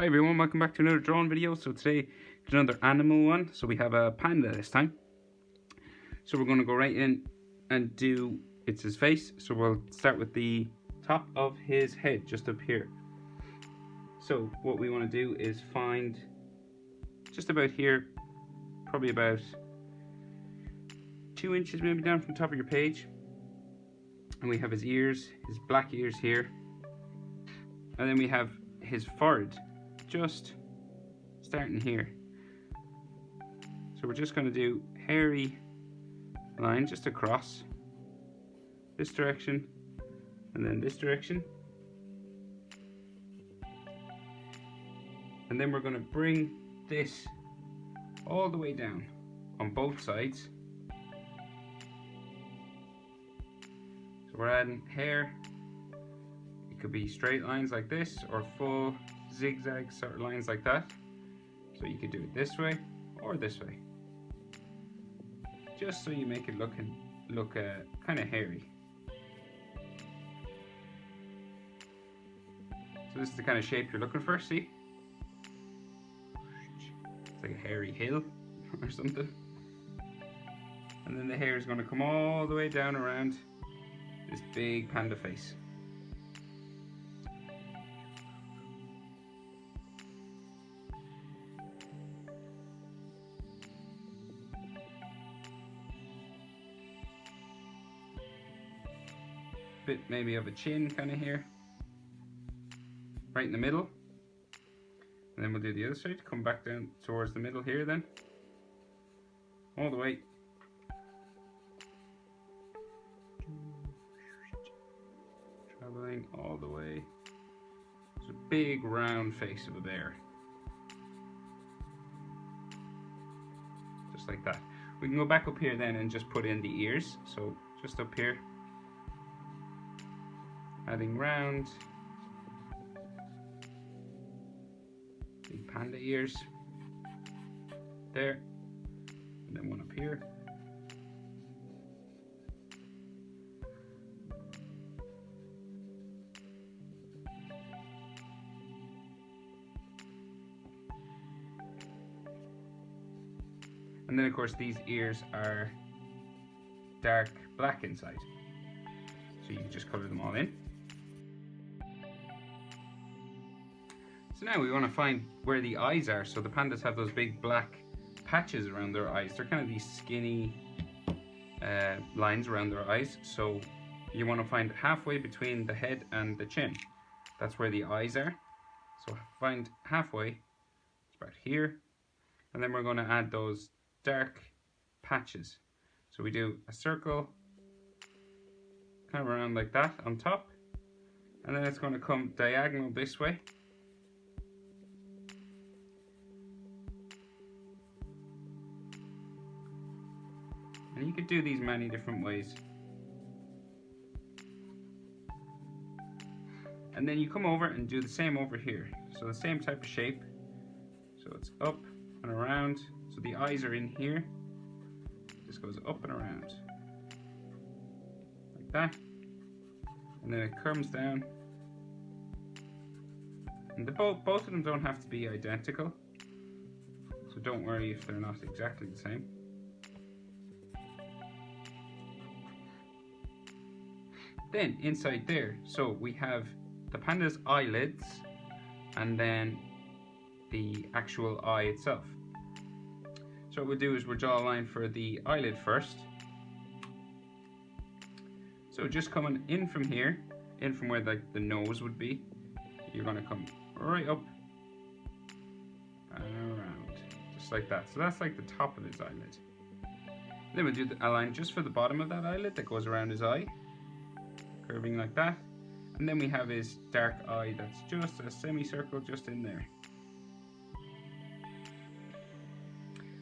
Hi everyone, welcome back to another drawing video. So today, another animal one. So we have a panda this time. So we're going to go right in and do, it's his face. So we'll start with the top of his head, just up here. So what we want to do is find just about here, probably about 2 inches maybe down from the top of your page. And we have his ears, his black ears here. And then we have his forehead, just starting here. So we're just going to do hairy line just across this direction and then this direction, and then we're going to bring this all the way down on both sides. So we're adding hair. It could be straight lines like this or full zigzag sort of lines like that. So you could do it this way or this way, just so you make it look kind of hairy. So this is the kind of shape you're looking for, see? It's like a hairy hill or something. And then the hair is going to come all the way down around this big panda face. Bit maybe of a chin kind of here, right in the middle, and then we'll do the other side, come back down towards the middle here, then all the way, traveling all the way. It's a big round face of a bear, just like that. We can go back up here then and just put in the ears. So just up here, adding round big panda ears there, and then one up here. And then of course these ears are dark black inside, so you can just colour them all in. So now we want to find where the eyes are. So the pandas have those big black patches around their eyes. They're kind of these skinny lines around their eyes. So you want to find halfway between the head and the chin. That's where the eyes are. So find halfway, it's about here. And then we're going to add those dark patches. So we do a circle kind of around like that on top. And then it's going to come diagonal this way. And you could do these many different ways. And then you come over and do the same over here. So the same type of shape. So it's up and around. So the eyes are in here. This goes up and around. Like that. And then it comes down. And both of them don't have to be identical. So don't worry if they're not exactly the same. Then inside there, so we have the panda's eyelids and then the actual eye itself. So what we'll do is we'll draw a line for the eyelid first. So just coming in from here, in from where the nose would be, you're going to come right up and around, just like that. So that's like the top of his eyelid. Then we'll do a line just for the bottom of that eyelid that goes around his eye, curving like that. And then we have his dark eye that's just a semicircle just in there.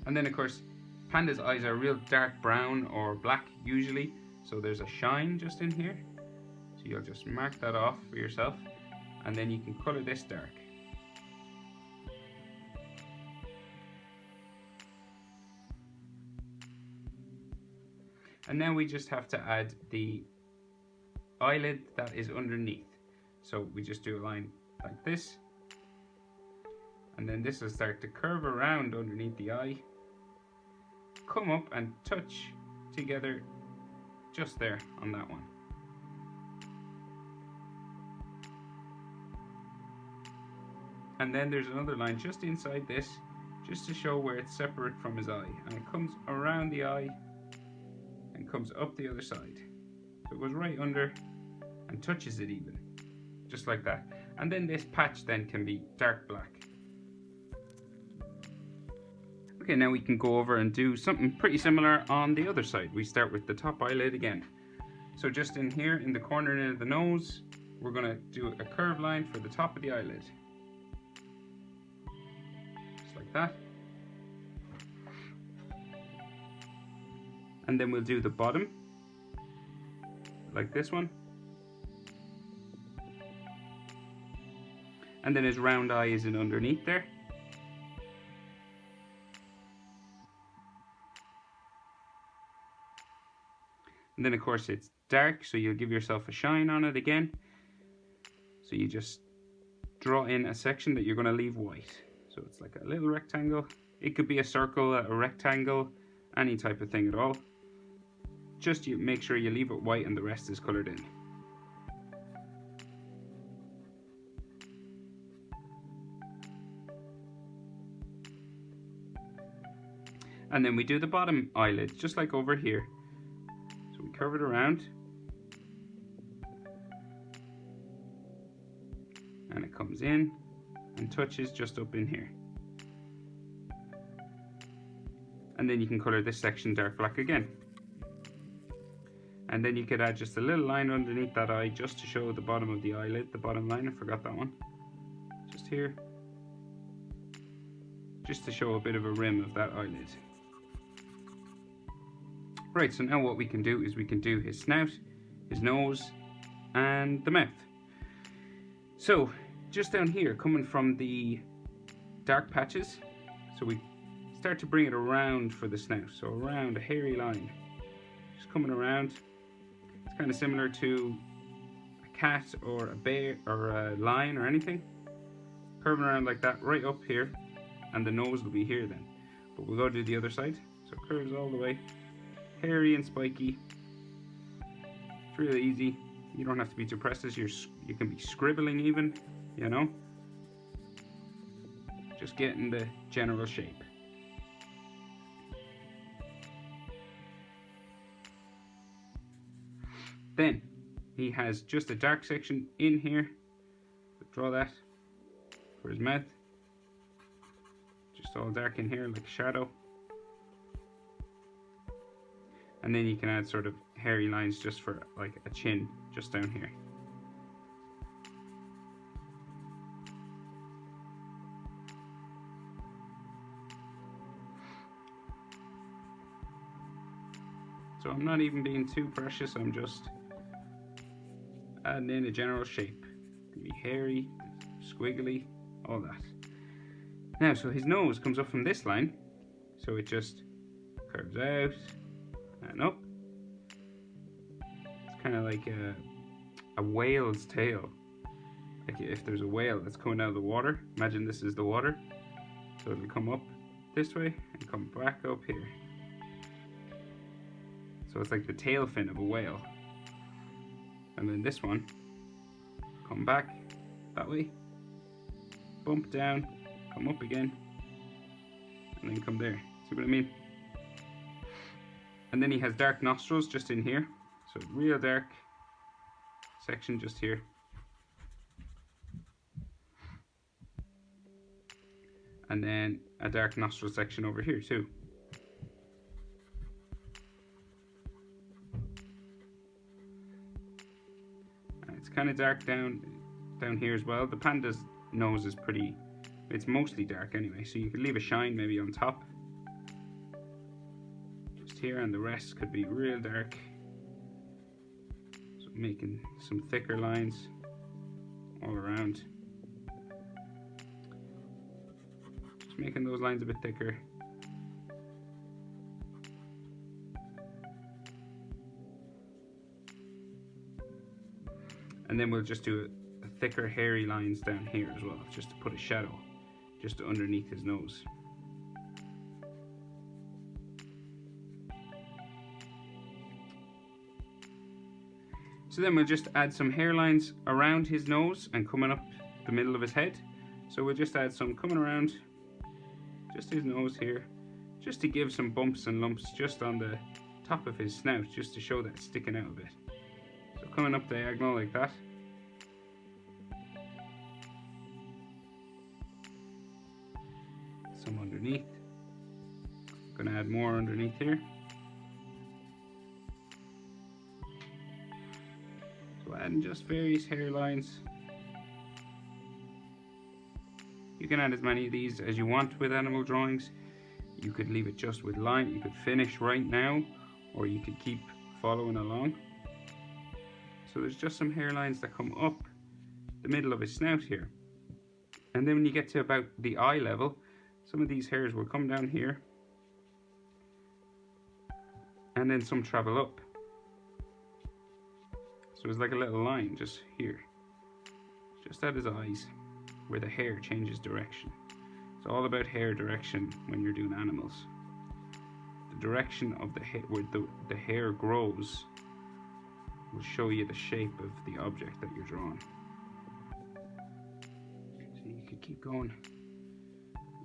And then of course panda's eyes are real dark brown or black usually, so there's a shine just in here. So you'll just mark that off for yourself, and then you can colour this dark. And now we just have to add the eyelid that is underneath. So we just do a line like this, And then this will start to curve around underneath the eye, come up and touch together just there on that one. And then there's another line just inside this, just to show where it's separate from his eye. And it comes around the eye and comes up the other side. So it goes right under and touches it even, just like that. And then this patch then can be dark black. Okay, now we can go over and do something pretty similar on the other side. We start with the top eyelid again. So just in here, in the corner near the nose, we're gonna do a curved line for the top of the eyelid. Just like that. And then we'll do the bottom, like this one. And then his round eye is in underneath there. And then of course it's dark, so you'll give yourself a shine on it again. So you just draw in a section that you're going to leave white. So it's like a little rectangle. It could be a circle, a rectangle, any type of thing at all. Just you make sure you leave it white and the rest is coloured in. And then we do the bottom eyelid, just like over here. So we curve it around. And it comes in and touches just up in here. And then you can colour this section dark black again. And then you could add just a little line underneath that eye just to show the bottom of the eyelid, the bottom line, I forgot that one. Just here. Just to show a bit of a rim of that eyelid. Right, so now what we can do is we can do his snout, his nose, and the mouth. So, just down here, coming from the dark patches, so we start to bring it around for the snout, so around a hairy line. Just coming around. It's kind of similar to a cat or a bear or a lion or anything. Curving around like that, right up here, and the nose will be here then. But we'll go to the other side, so it curves all the way. Hairy and spiky. It's really easy. You don't have to be too precious. You can be scribbling even, you know. Just getting the general shape. Then he has just a dark section in here. So draw that for his mouth. Just all dark in here like a shadow. And then you can add sort of hairy lines just for like a chin just down here. So I'm not even being too precious, I'm just adding in a general shape. It can be hairy, squiggly, all that. Now, so his nose comes up from this line, so it just curves out and up. It's kind of like a whale's tail. Like if there's a whale that's coming out of the water, imagine this is the water. So it'll come up this way and come back up here. So it's like the tail fin of a whale. And then this one, come back that way, bump down, come up again, and then come there. See what I mean? And then he has dark nostrils just in here. So real dark section just here. And then a dark nostril section over here too. And it's kind of dark down here as well. The panda's nose is it's mostly dark anyway, so you could leave a shine maybe on top. Here, and the rest could be real dark, so making some thicker lines all around, just making those lines a bit thicker. And then we'll just do a thicker hairy lines down here as well, just to put a shadow just underneath his nose. So then we'll just add some hairlines around his nose and coming up the middle of his head. So we'll just add some coming around just his nose here, just to give some bumps and lumps just on the top of his snout, just to show that it's sticking out a bit. So coming up diagonal like that. Some underneath. Gonna add more underneath here. So adding just various hairlines. You can add as many of these as you want with animal drawings. You could leave it just with line, you could finish right now, or you could keep following along. So there's just some hairlines that come up the middle of his snout here. And then when you get to about the eye level, some of these hairs will come down here, and then some travel up. So it's like a little line just here, just at his eyes, where the hair changes direction. It's all about hair direction when you're doing animals. The direction of the hair, where the hair grows, will show you the shape of the object that you're drawing. So you could keep going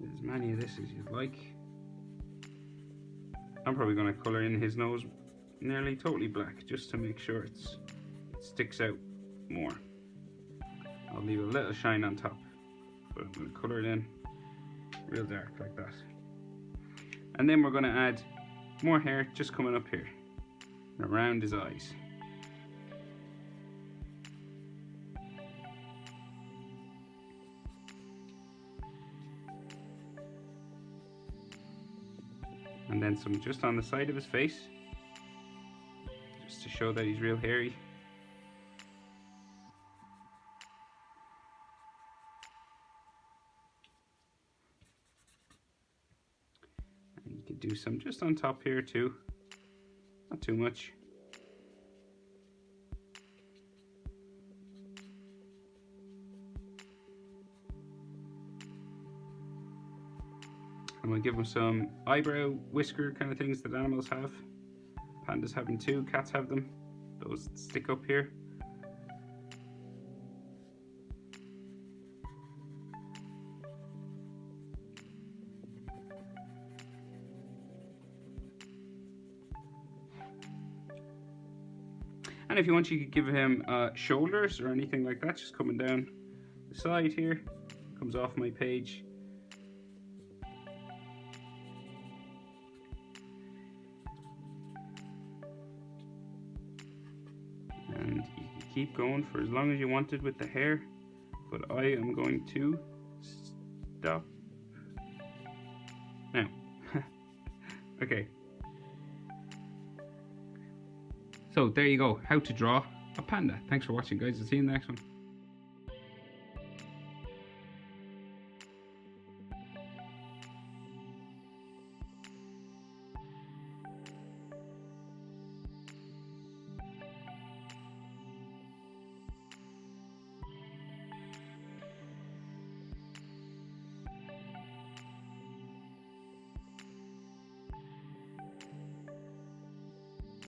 with as many of this as you'd like. I'm probably going to colour in his nose nearly totally black, just to make sure it sticks out more. I'll leave a little shine on top, but I'm going to colour it in real dark like that. And then we're going to add more hair just coming up here and around his eyes. And then some just on the side of his face, just to show that he's real hairy. And you could do some just on top here too, not too much. And we'll give them some eyebrow whisker kind of things that animals have. Pandas have them too, cats have them. Those stick up here. And if you want, you could give him shoulders or anything like that, just coming down the side here. Comes off my page. And you can keep going for as long as you wanted with the hair, but I am going to stop now. Okay. So there you go, how to draw a panda. Thanks for watching, guys. I'll see you in the next one.